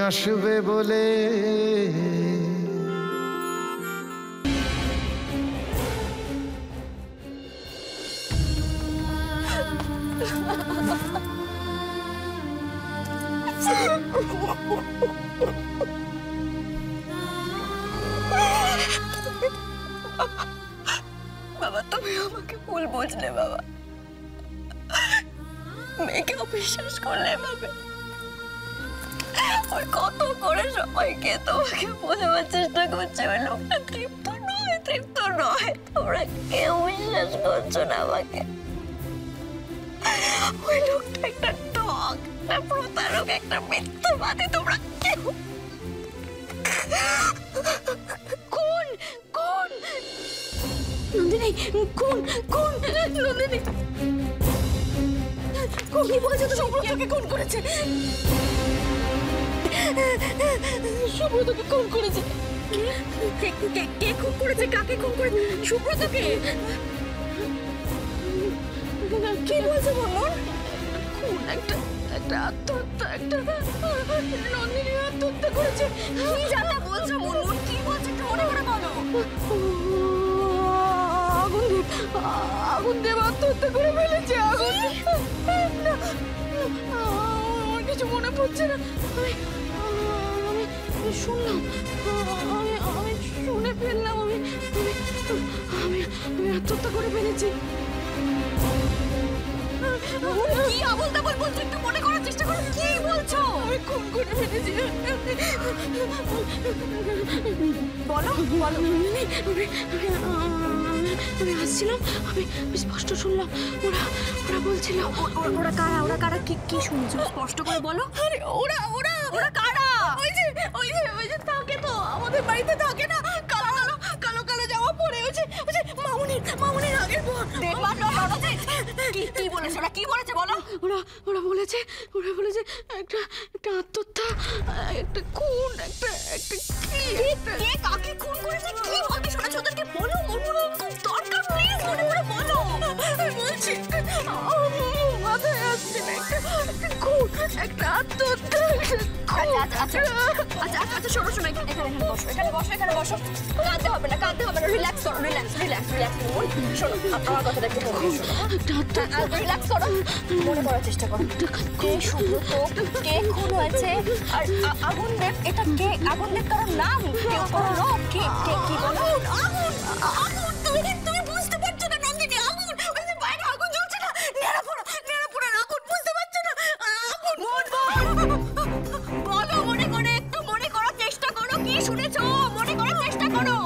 আসবে বলে। বাবা তুমি আমাকে ভুল বুঝলে বাবা, মেয়েকে অবিশ্বাস করলে ভাবে। আর কত করে সবাইকে তোমাকে বোঝাবার চেষ্টা করছে ওই লোকটা তৃপ্ত নয়, তৃপ্ত নয়। তোমরা কেউ বিশ্বাস করছো না আমাকে। ওই লোকটা একটা ঠক, একটা প্রতারক, একটা মিথ্যাবাদী। তোমরা কেউ কোন কোন নন্দিনী, কোন কোন নন্দিনী, কি বলছো তুমি? সুব্রতকে খুন করেছে, সুব্রতকে খুন করেছে। কে খুন করেছে? কাকে খুন করেছে? সুব্রতকে? কি বলছো মনমোহন? খুন, একটা আত্মহত্যা, একটা নন্দিনী আত্মহত্যা করেছে। কি জানা বলছো মনমোহন? কি বলছো একটু মনে করে বলো। আগুন দেব আত্মহত্যা করে ফেলেছে। আমার কিছু মনে পড়ছে না। আমি শুনলাম, আমি শুনে ফেললাম। আমি আত্মহত্যা করে ফেলেছি। কি আবল তাবল বলছো? একটু মনে করার চেষ্টা করো। কি বলছো? আমি খুন করে ফেলেছি। বলো বলো। আমি আসছিলাম, আমি স্পষ্ট শুনলাম ওরা বলছিল। ওরা কারা? ওরা কারা? কি শুনছো? স্পষ্ট করে বলো। আরে ওরা ওরা ওরা কারা? ওই যে থাকে তো, আমাদের বাড়িতে থাকে না, কালো কালো জামা পরে। ওই যে মামুনির আগের বোন। কি বলেছে ওরা? কি বলেছে বলো। ওরা বলেছে একটা আত্মহত্যা, একটা খুন, একটা কে কাকে খুন করেছে? কি বলতে শোনাচ্ছ ওদেরকে? বলো মনমোহন, খুব দরকার, প্লিজ মনে করে বলো। বলছি মাথায় আসছে না। একটা খুন, একটা আত্মহত্যা। আচ্ছা শোনো, এখানে বসো। কাঁদতে হবে না, রিল্যাক্স করো, রিল্যাক্স। শোনো, আমার কথাটা একটু রিল্যাক্স করো, মনে করার চেষ্টা করো। কে সুব্রত, কে খুন হয়েছে, আর আগুন দেব, এটা কে? আগুন দেব কারোর নাম? কেউ কোনো লোক? কে কি বলো? আগুন তুমি বুঝতে পারছো না নন্দিনী? আগুন, ওই যে বাইরে আগুন জ্বলছে না, নেড়াপোড়ার আগুন, বুঝতে পারছো না? আগুন বলো, মনে করে একটু মনে করার চেষ্টা করো। কি শুনেছো? মনে করার চেষ্টা করো।